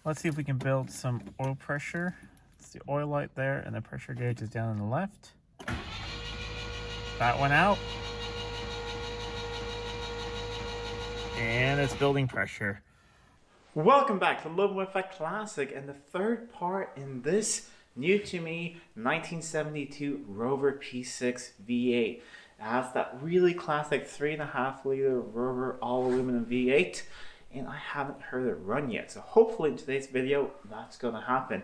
Let's see if we can build some oil pressure. It's the oil light there, and the pressure gauge is down on the left. That went out. And it's building pressure. Welcome back to Living with a Classic, and the third part in this new to me 1972 Rover P6 V8. It has that really classic 3.5 liter Rover all aluminum V8, and I haven't heard it run yet. So hopefully in today's video that's going to happen.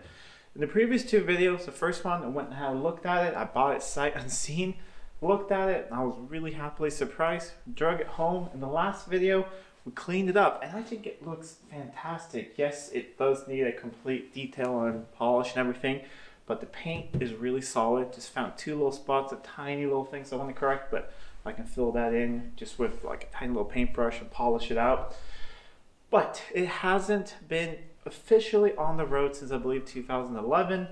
In the previous two videos, the first one I went and had a look at it. I bought it sight unseen, looked at it, and I was really happily surprised. Drug it home. In the last video we cleaned it up, and I think it looks fantastic. Yes, it does need a complete detail and polish and everything, but the paint is really solid. Just found two little spots of tiny little things I want to correct, but I can fill that in just with like a tiny little paintbrush and polish it out. But it hasn't been officially on the road since I believe 2011,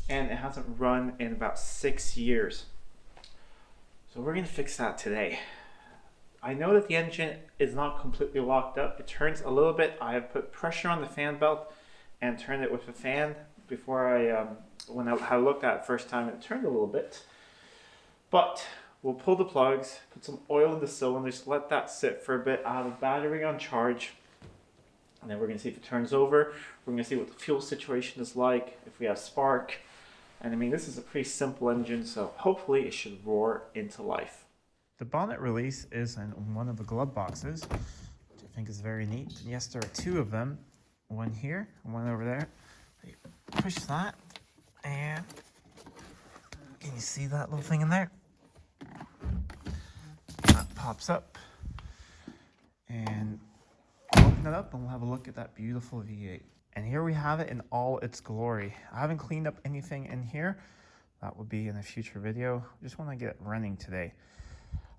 and it hasn't run in about 6 years. So we're gonna fix that today. I know that the engine is not completely locked up. It turns a little bit. I have put pressure on the fan belt and turned it with a fan before when I looked at it first time, it turned a little bit. But we'll pull the plugs, put some oil in the cylinders, let that sit for a bit. I have a battery on charge, and then we're gonna see if it turns over. We're gonna see what the fuel situation is like, if we have spark. And I mean, this is a pretty simple engine, so hopefully it should roar into life. The bonnet release is in one of the glove boxes, which I think is very neat. And yes, there are two of them, one here and one over there. You push that, and can you see that little thing in there? That pops up, and I'll open it up and we'll have a look at that beautiful V8. And here we have it in all its glory. I haven't cleaned up anything in here. That will be in a future video. I just want to get it running today.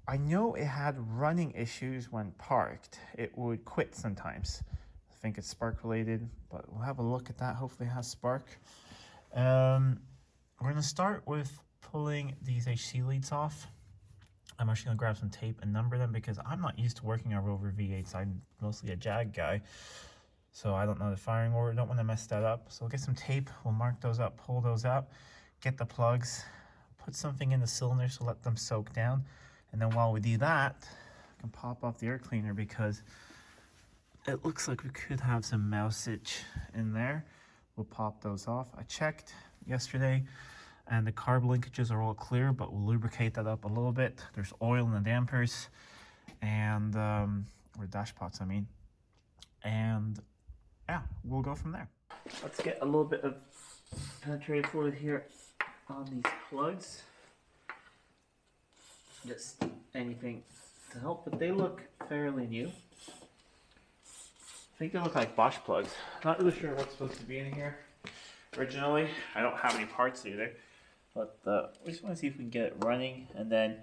I know it had running issues when parked. It would quit sometimes. I think it's spark related, but we'll have a look at that. Hopefully it has spark. We're gonna start with pulling these HC leads off. I'm actually gonna grab some tape and number them because I'm not used to working on Rover V8s. I'm mostly a Jag guy, so I don't know the firing order. Don't want to mess that up. So we'll get some tape. We'll mark those up, pull those out, get the plugs, put something in the cylinder to let them soak down. And then while we do that, I can pop off the air cleaner because it looks like we could have some mousage in there. We'll pop those off. I checked yesterday and the carb linkages are all clear, but we'll lubricate that up a little bit. There's oil in the dampers and, or dash pots, I mean. And yeah, we'll go from there. Let's get a little bit of penetrated fluid here on these plugs. Just anything to help, but they look fairly new. I think they look like Bosch plugs. Not really sure what's supposed to be in here originally. I don't have any parts either, but we just want to see if we can get it running. And then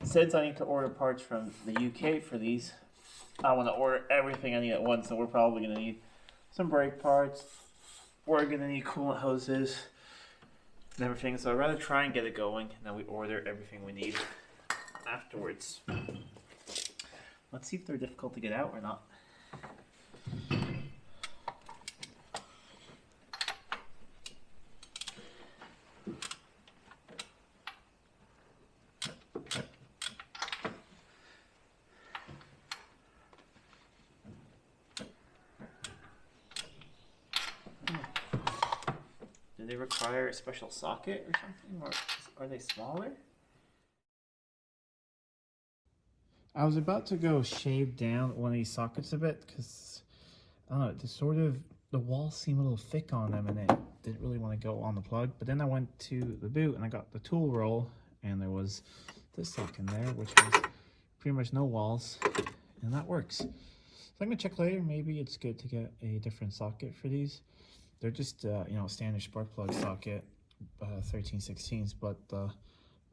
since I need to order parts from the UK for these, I want to order everything I need at once. So we're probably going to need some brake parts. We're going to need coolant hoses and everything, so I'd rather try and get it going and then we order everything we need afterwards. Let's see if they're difficult to get out or not. Do they require a special socket or something, or are they smaller? I was about to go shave down one of these sockets a bit because I don't know, the walls seem a little thick on them, and it didn't really want to go on the plug. But then I went to the boot and I got the tool roll, and there was this socket in there, which has pretty much no walls, and that works. So I'm gonna check later. Maybe it's good to get a different socket for these. They're just, you know, standard spark plug socket, 13/16s, but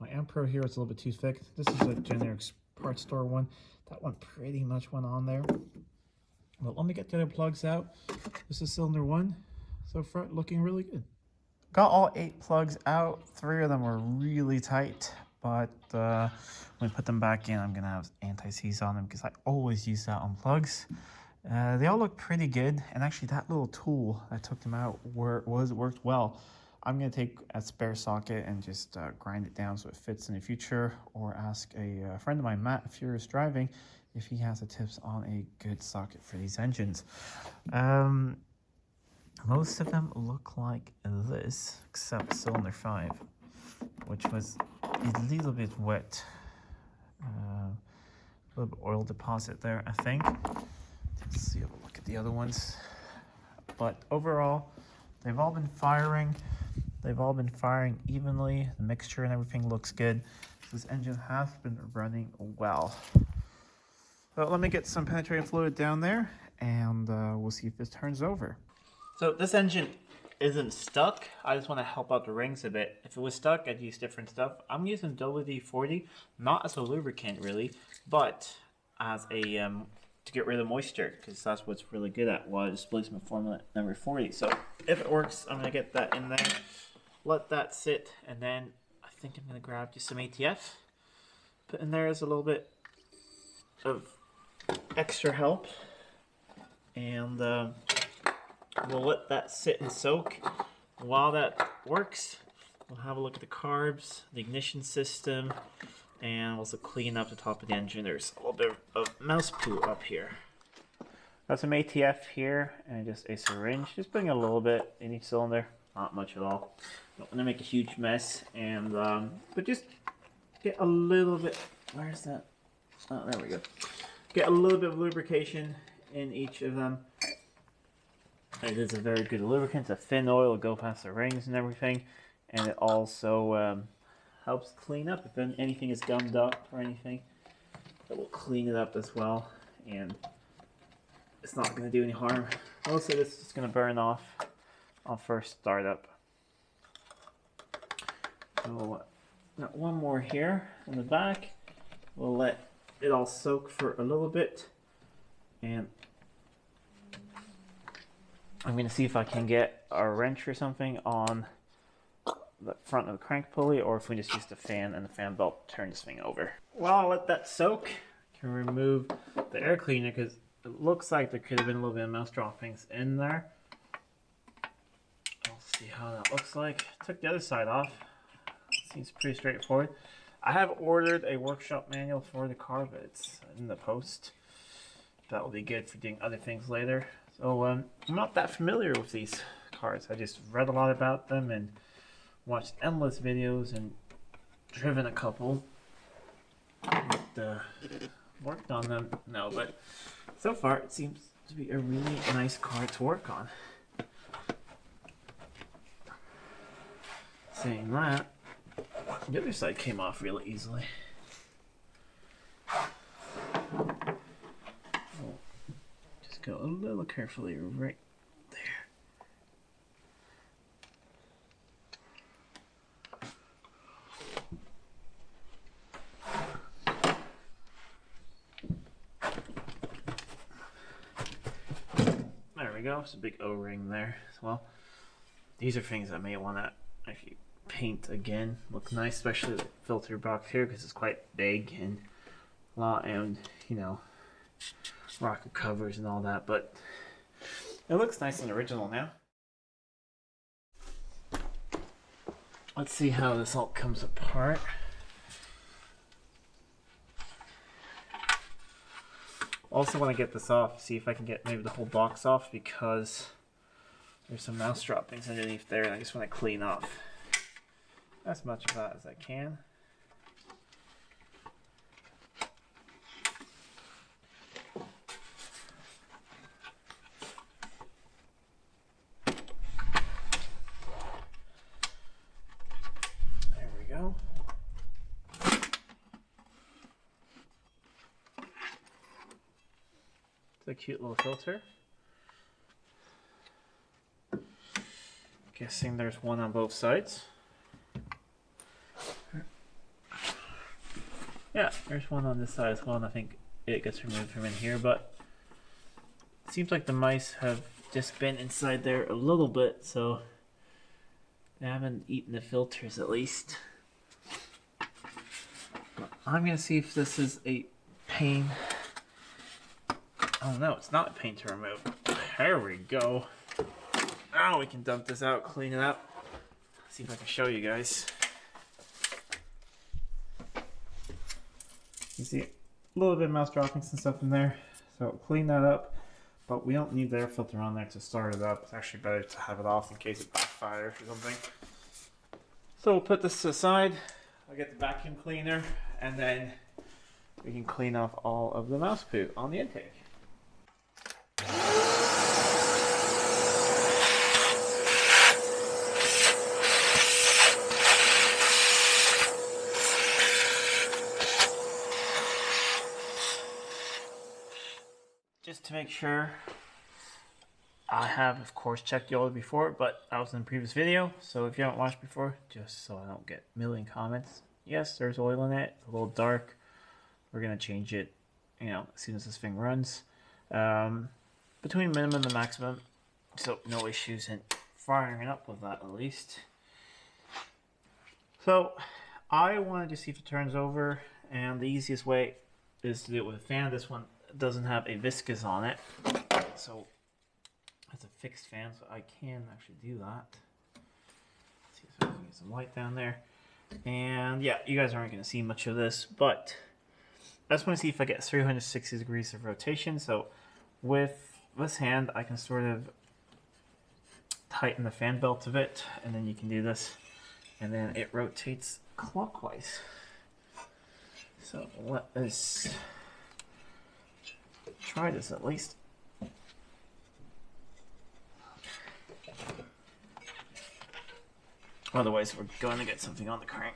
my Amp Pro here is a little bit too thick. This is a generic parts store one. That one pretty much went on there. But let me get the other plugs out. This is cylinder 1. So far, looking really good. Got all 8 plugs out. 3 of them were really tight, but when I put them back in, I'm gonna have anti-seize on them because I always use that on plugs. They all look pretty good, and actually that little tool that took them out worked well. I'm going to take a spare socket and just grind it down so it fits in the future, or ask a friend of mine, Matt, if you're driving, if he has the tips on a good socket for these engines. Most of them look like this, except cylinder 5, which was a little bit wet. A little bit oil deposit there, I think. Let's see, have a look at the other ones. But overall, they've all been firing. They've all been firing evenly. The mixture and everything looks good. This engine has been running well. So let me get some penetrating fluid down there, and we'll see if this turns over. So this engine isn't stuck. I just want to help out the rings a bit. If it was stuck, I'd use different stuff. I'm using WD-40, not as a lubricant really, but as a to get rid of moisture, because that's what's really good at water displacement formula number 40. So if it works, I'm gonna get that in there, let that sit, and then I think I'm gonna grab just some ATF, put in there as a little bit of extra help, and we'll let that sit and soak. While that works, we'll have a look at the carbs, the ignition system, and also clean up the top of the engine. There's a little bit of mouse poo up here. Got some ATF here and just a syringe. Just putting a little bit in each cylinder, not much at all. Don't want to make a huge mess, and but just get a little bit. Where's that? Oh, there we go. Get a little bit of lubrication in each of them. It is a very good lubricant. It's a thin oil, it'll go past the rings and everything, and it also helps clean up if anything is gummed up or anything. It will clean it up as well, and it's not going to do any harm. Also, this is just going to burn off on first startup. So, got one more here in the back. We'll let it all soak for a little bit, and I'm going to see if I can get a wrench or something on the front of the crank pulley, or if we just use the fan and the fan belt to turn this thing over. Well, I'll let that soak. I can remove the air cleaner because it looks like there could have been a little bit of mouse droppings in there. I'll see how that looks like. Took the other side off. Seems pretty straightforward. I have ordered a workshop manual for the car, but it's in the post. That will be good for doing other things later. So I'm not that familiar with these cars. I just read a lot about them and watched endless videos and driven a couple. But, worked on them no, but so far it seems to be a really nice car to work on. Saying that, the other side came off really easily. Just go a little carefully right there. There we go. It's a big O-ring there as well. These are things I may want to actually paint again. Look nice, especially the filter box here because it's quite big and a lot, and you know, rocker covers and all that. But it looks nice and original now. Let's see how this all comes apart. Also want to get this off, see if I can get maybe the whole box off, because there's some mouse droppings underneath there and I just want to clean off as much of that as I can. There we go. It's a cute little filter. Guessing there's one on both sides. Yeah, there's one on this side as well, and I think it gets removed from in here, but it seems like the mice have just been inside there a little bit, so they haven't eaten the filters at least. I'm gonna see if this is a pain Oh no, it's not a paint to remove. There we go. Now we can dump this out, clean it up. See if I can show you guys. You see a little bit of mouse droppings and stuff in there. So clean that up. But we don't need the air filter on there to start it up. It's actually better to have it off in case it backfires or something. So we'll put this aside. I'll get the vacuum cleaner and then we can clean off all of the mouse poo on the intake. Just to make sure, I have of course checked the oil before, but I was in the previous video, so if you haven't watched before, just so I don't get a million comments, yes, there's oil in it, a little dark. We're gonna change it, you know, as soon as this thing runs, between minimum and maximum, so no issues in firing it up with that at least. So I wanted to see if it turns over, and the easiest way is to do it with a fan. This one doesn't have a viscous on it, so it's a fixed fan, so I can actually do that. Let's see if I can get some light down there. And yeah, you guys aren't going to see much of this, but I just want to see if I get 360 degrees of rotation. So with this hand, I can sort of tighten the fan belt of it, and then you can do this, and then it rotates clockwise. So let us try this at least. Otherwise, we're going to get something on the crank.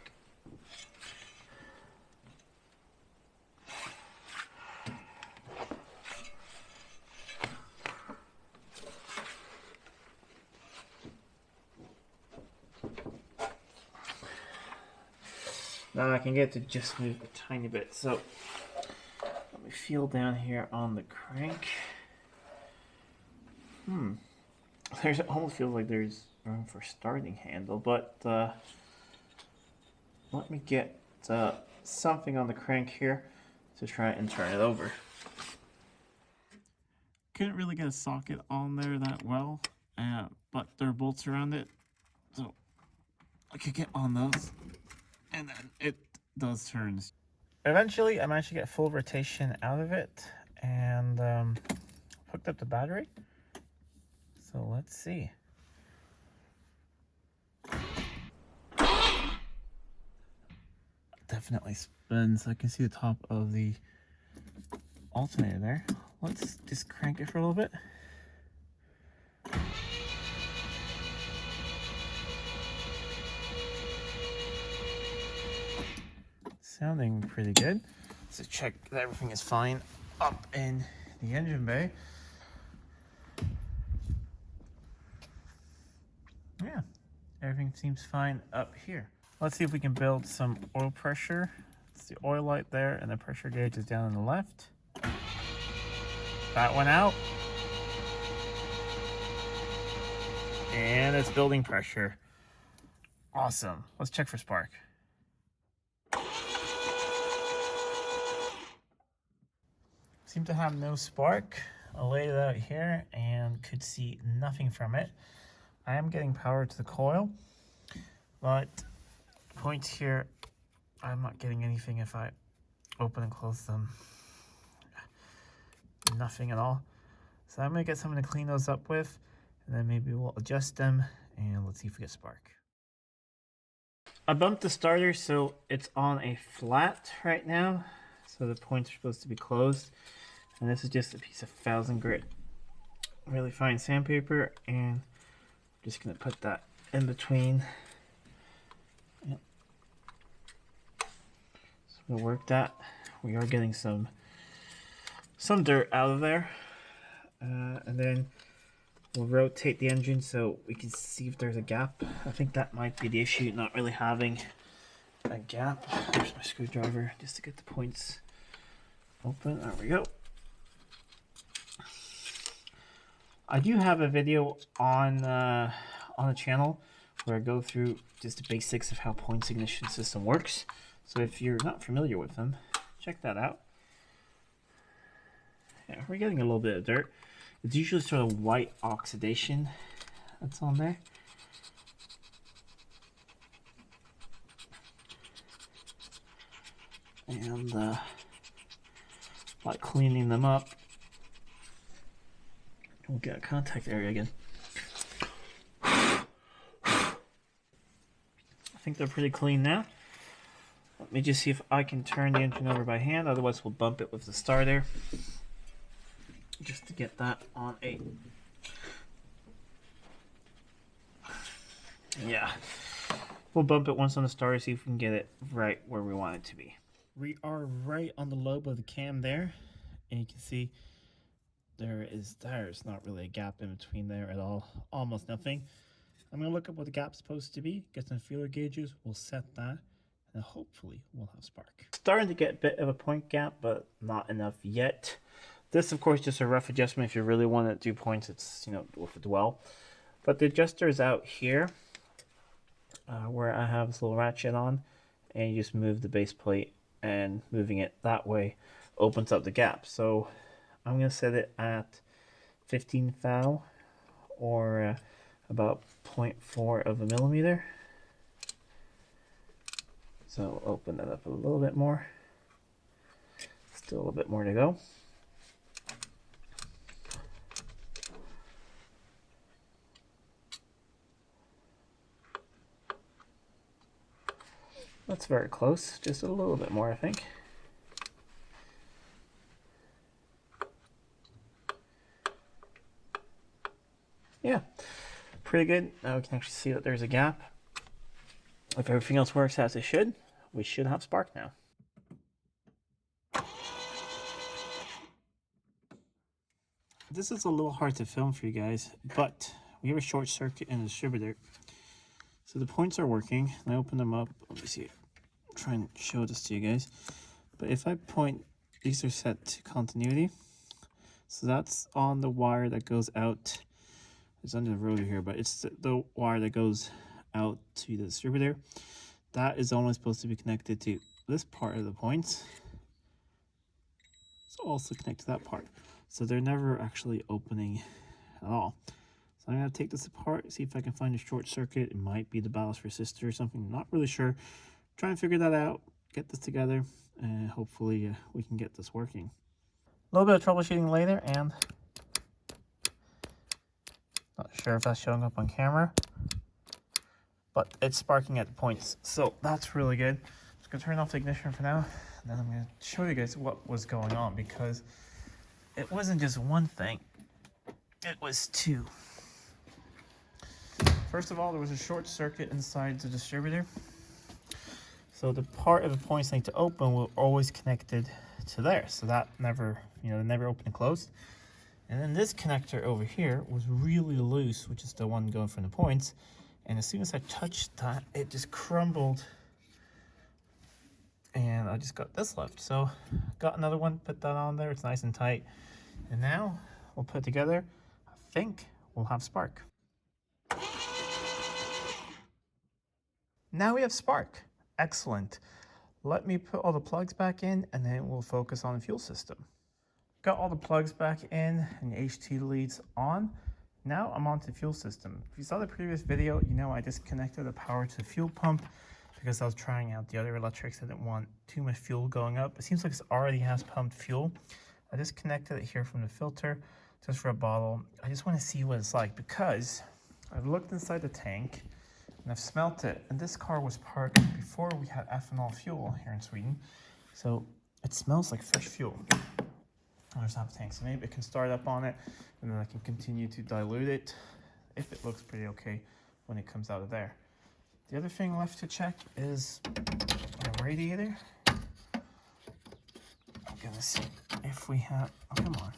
Now I can get to just move a tiny bit. So let me feel down here on the crank. There's almost feels like there's room for starting handle, but let me get something on the crank here to try and turn it over. Couldn't really get a socket on there that well, but there are bolts around it, so I could get on those, and then it does turn. Eventually, I managed to get full rotation out of it, and hooked up the battery. So let's see. Definitely spins. I can see the top of the alternator there. Let's just crank it for a little bit. Sounding pretty good. Let's check that everything is fine up in the engine bay. Yeah, everything seems fine up here. Let's see if we can build some oil pressure. It's the oil light there, and the pressure gauge is down on the left. That went out. And it's building pressure. Awesome. Let's check for spark. Seem to have no spark. I'll lay it out here and could see nothing from it. I am getting power to the coil, but point here, I'm not getting anything if I open and close them. Nothing at all. So I'm gonna get something to clean those up with, and then maybe we'll adjust them, and let's see if we get spark. I bumped the starter so it's on a flat right now, so the points are supposed to be closed. And this is just a piece of 1000 grit, really fine sandpaper, and I'm just gonna put that in between. Yep. So we'll work that. We are getting some dirt out of there, and then we'll rotate the engine so we can see if there's a gap. I think that might be the issue, not really having a gap. There's my screwdriver just to get the points open. There we go. I do have a video on the channel where I go through just the basics of how points ignition system works. So if you're not familiar with them, check that out. Yeah, we're getting a little bit of dirt. It's usually sort of white oxidation that's on there. And like cleaning them up, we'll get a contact area again. I think they're pretty clean now. Let me just see if I can turn the engine over by hand, otherwise we'll bump it with the starter. Just to get that on a... Yeah. We'll bump it once on the starter, see if we can get it right where we want it to be. We are right on the lobe of the cam there, and you can see there's not really a gap in between there at all, almost nothing. I'm going to look up what the gap's supposed to be, get some feeler gauges, we'll set that, and hopefully we'll have spark. Starting to get a bit of a point gap, but not enough yet. This, of course, just a rough adjustment. If you really want to do points, it's, with a dwell. But the adjuster is out here, where I have this little ratchet on, and you just move the base plate, and moving it that way opens up the gap. So I'm going to set it at 15 thou, or about 0.4 of a millimeter. So open that up a little bit more. Still a little bit more to go. That's very close, just a little bit more, I think. Yeah, pretty good. Now we can actually see that there's a gap. If everything else works as it should, we should have spark now. This is a little hard to film for you guys, but we have a short circuit in the distributor. So the points are working. I open them up. Let me see. Try and show this to you guys. But if I point, these are set to continuity. So that's on the wire that goes out. It's under the rotor here, but it's the wire that goes out to the distributor. That is only supposed to be connected to this part of the points. It's also connected to that part. So they're never actually opening at all. So I'm going to take this apart, see if I can find a short circuit. It might be the ballast resistor or something. Not really sure. Try and figure that out, get this together, and hopefully we can get this working. A little bit of troubleshooting later, and not sure if that's showing up on camera, but it's sparking at the points. So that's really good. Just going to turn off the ignition for now, and then I'm going to show you guys what was going on, because it wasn't just one thing, it was two. First of all, there was a short circuit inside the distributor. So the part of the points need to open were always connected to there. So that never, they never opened and closed. And then this connector over here was really loose, which is the one going from the points. And as soon as I touched that, it just crumbled. And I just got this left. So got another one, put that on there. It's nice and tight. And now we'll put it together. I think we'll have spark. Now we have spark. Excellent. Let me put all the plugs back in, and then we'll focus on the fuel system. Got all the plugs back in and the HT leads on. Now I'm on to the fuel system. If you saw the previous video, I disconnected the power to the fuel pump because I was trying out the other electrics. I didn't want too much fuel going up. It seems like it already has pumped fuel. I disconnected it here from the filter just for a bottle. I just want to see what it's like, because I've looked inside the tank and I've smelt it, and this car was parked before we had ethanol fuel here in Sweden, so it smells like fresh fuel. There's half a tank, so maybe it can start up on it, and then I can continue to dilute it if it looks pretty okay when it comes out of there. The other thing left to check is the radiator. I'm gonna see if we have, oh, come on.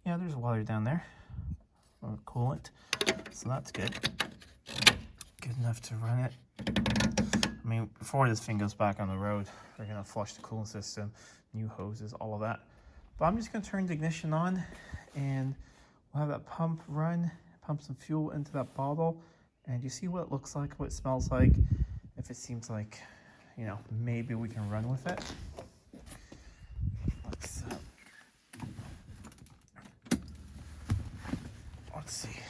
Yeah, there's water down there, or coolant, so that's good. Good enough to run it. I mean, before this thing goes back on the road, we're gonna flush the coolant system, new hoses, all of that. But I'm just gonna turn the ignition on, and we'll have that pump run, pump some fuel into that bottle, and you see what it looks like, what it smells like. If it seems like, maybe we can run with it. Let's Let's see.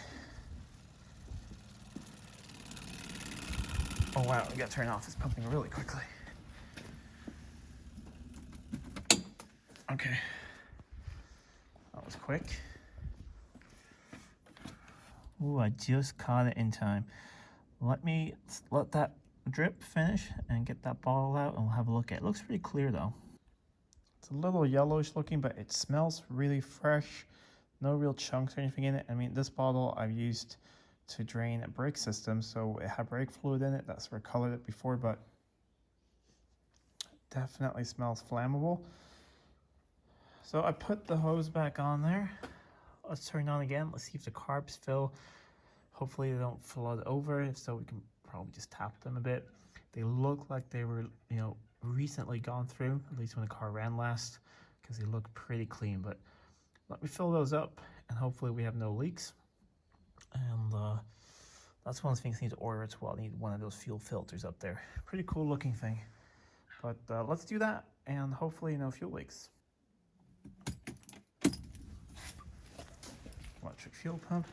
Oh wow, we gotta turn off. It's pumping really quickly. Okay. That was quick. Ooh, I just caught it in time. Let that drip finish and get that bottle out and we'll have a look at it. It looks pretty clear though. It's a little yellowish looking, but it smells really fresh. No real chunks or anything in it. I mean, this bottle I've used to drain a brake system, so it had brake fluid in it. That's where I colored it before, but definitely smells flammable. So I put the hose back on there. Let's turn it on again. Let's see if the carbs fill. Hopefully they don't flood over. If so, we can probably just tap them a bit. They look like they were, recently gone through, at least when the car ran last, because they look pretty clean. But let me fill those up, and hopefully we have no leaks. And that's one of the things I need to order as well. I need one of those fuel filters up there. Pretty cool looking thing. But let's do that, and hopefully no fuel leaks. Electric fuel pump.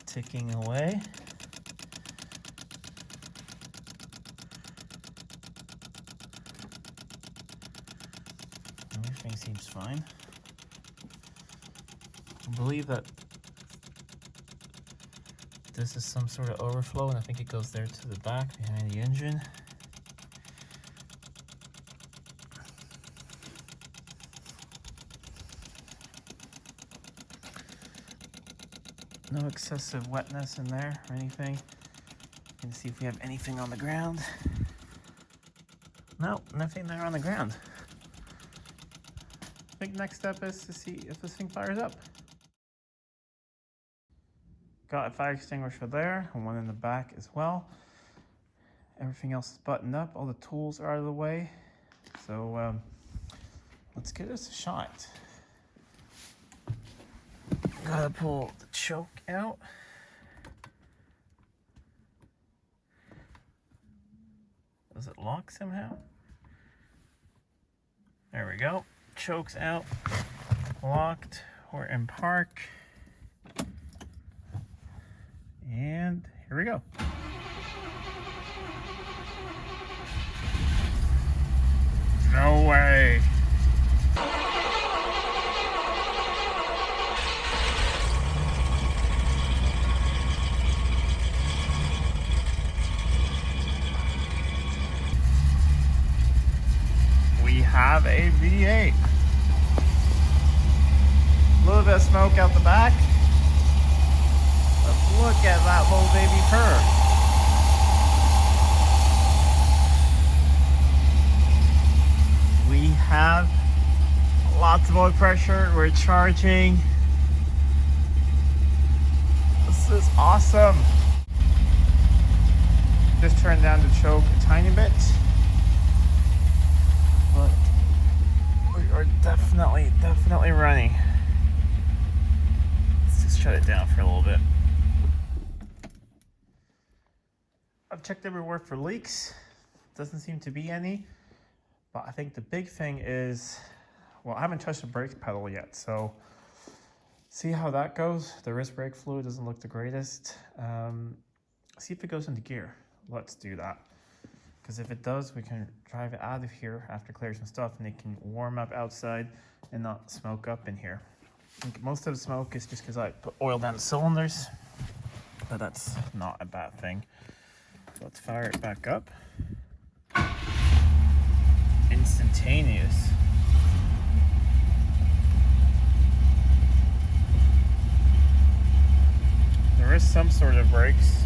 Ticking away. Everything seems fine. I believe that this is some sort of overflow, and I think it goes there to the back behind the engine. No excessive wetness in there or anything. Can see if we have anything on the ground. No, nothing there on the ground. I think next step is to see if this thing fires up. Got a fire extinguisher there, and one in the back as well. Everything else is buttoned up. All the tools are out of the way. So let's give this a shot. Gotta pull the choke out. Does it lock somehow? There we go. Choke's out. Locked. We're in park. And here we go. No way. We have a V8. A little bit of smoke out the back. Let's look at that little baby purr. We have lots of oil pressure. We're charging. This is awesome. Just turned down the choke a tiny bit. But we are definitely running. Let's just shut it down for a little bit. I've checked everywhere for leaks. Doesn't seem to be any. But I think the big thing is, well, I haven't touched the brake pedal yet, so see how that goes. The wrist brake fluid doesn't look the greatest. See if it goes into gear. Let's do that. Because if it does, we can drive it out of here after clearing some stuff, and it can warm up outside and not smoke up in here. I think most of the smoke is just because I put oil down the cylinders, but that's not a bad thing. So let's fire it back up. Instantaneous. There is some sort of brakes.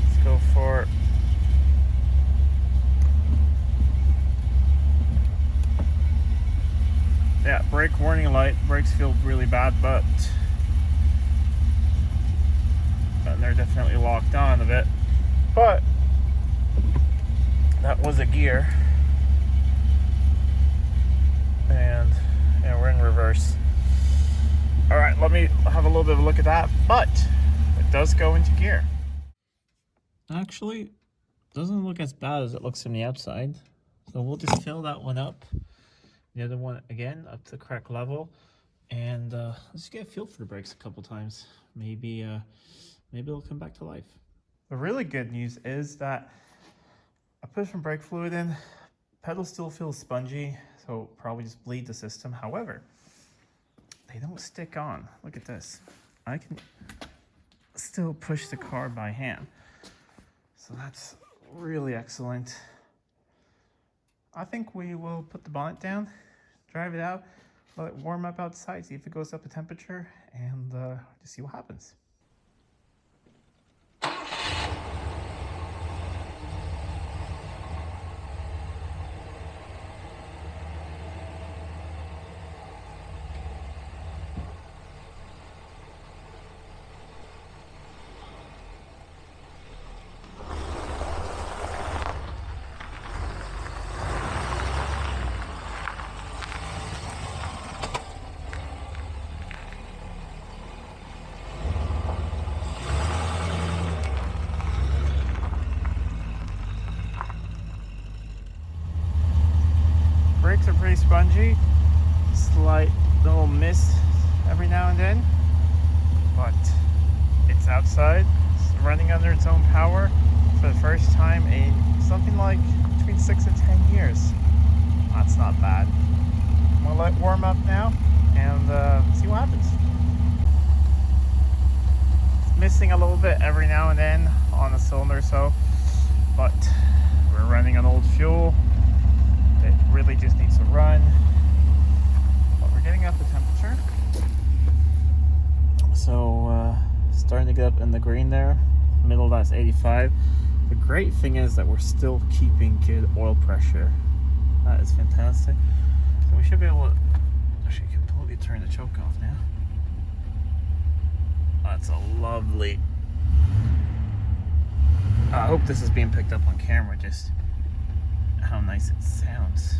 Let's go for brake warning light. Brakes feel really bad, but they're definitely locked on a bit. But that was a gear, and yeah, we're in reverse. All right, let me have a little bit of a look at that, but it does go into gear. Actually, doesn't look as bad as it looks from the outside. So we'll just fill that one up The other one again up to the correct level, and let's get a feel for the brakes a couple times. Maybe it'll come back to life. The really good news is that I put some brake fluid in. Pedal still feels spongy, so probably just bleed the system. However, they don't stick on. Look at this. I can still push the car by hand. So that's really excellent. I think we will put the bonnet down, drive it out, let it warm up outside, see if it goes up a temperature, and just see what happens. Brakes are pretty spongy, slight little mist every now and then, but it's outside, it's running under its own power for the first time in something like between 6 and 10 years. That's not bad. I'm gonna let it warm up now and see what happens. It's missing a little bit every now and then on a cylinder or so, but we're running on old fuel. It really just needs to run, but we're getting up the temperature, so starting to get up in the green there. Middle, that's 85. The great thing is that we're still keeping good oil pressure. That is fantastic. So we should be able to actually completely turn the choke off now. That's a lovely, I hope this is being picked up on camera, just how nice it sounds.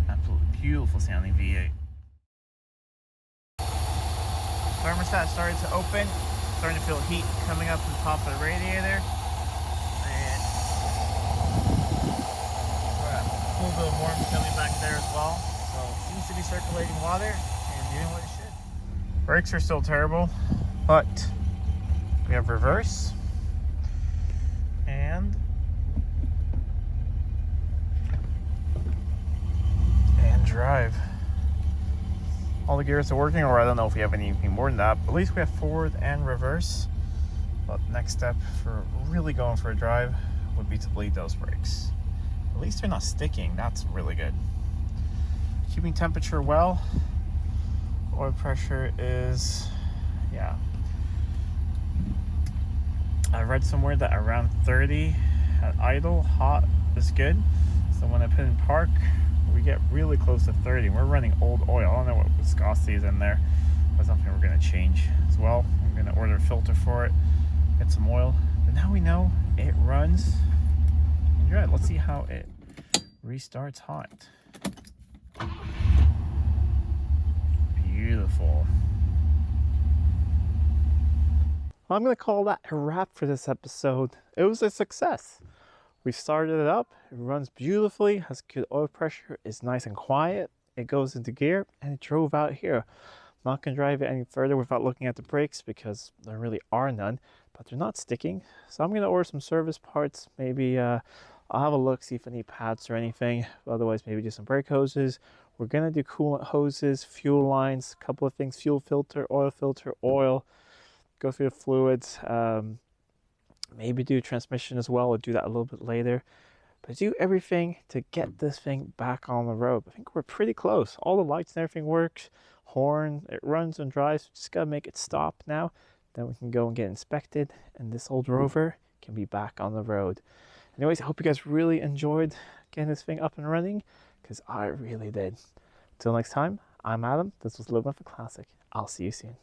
Absolutely beautiful sounding V8. Thermostat started to open, starting to feel heat coming up from the top of the radiator. And a little bit of warmth coming back there as well. So it seems to be circulating water and doing what it should. Brakes are still terrible, but we have reverse and drive. All the gears are working, or I don't know if we have anything more than that, but at least we have forward and reverse. But next step for really going for a drive would be to bleed those brakes. At least they're not sticking. That's really good. Keeping temperature well. Oil pressure is, yeah, I read somewhere that around 30 at idle, hot is good. So when I put in park, we get really close to 30. We're running old oil. I don't know what viscosity is in there. That's something we're going to change as well. I'm going to order a filter for it, get some oil. But now we know it runs. Good. Let's see how it restarts hot. Beautiful. Well, I'm going to call that a wrap for this episode. It was a success. We started it up, it runs beautifully, has good oil pressure, it's nice and quiet, it goes into gear, and it drove out here. I'm not going to drive it any further without looking at the brakes because there really are none, but they're not sticking. So I'm going to order some service parts. Maybe I'll have a look, see if I need pads or anything. Otherwise, maybe do some brake hoses. We're going to do coolant hoses, fuel lines, a couple of things, fuel filter, oil, go through the fluids. Maybe do transmission as well. We'll do that a little bit later. But do everything to get this thing back on the road. I think we're pretty close. All the lights and everything works. Horn, it runs and drives. Just gotta make it stop now. Then we can go and get inspected. And this old Rover can be back on the road. Anyways, I hope you guys really enjoyed getting this thing up and running, because I really did. Until next time, I'm Adam. This was Living with a Classic. I'll see you soon.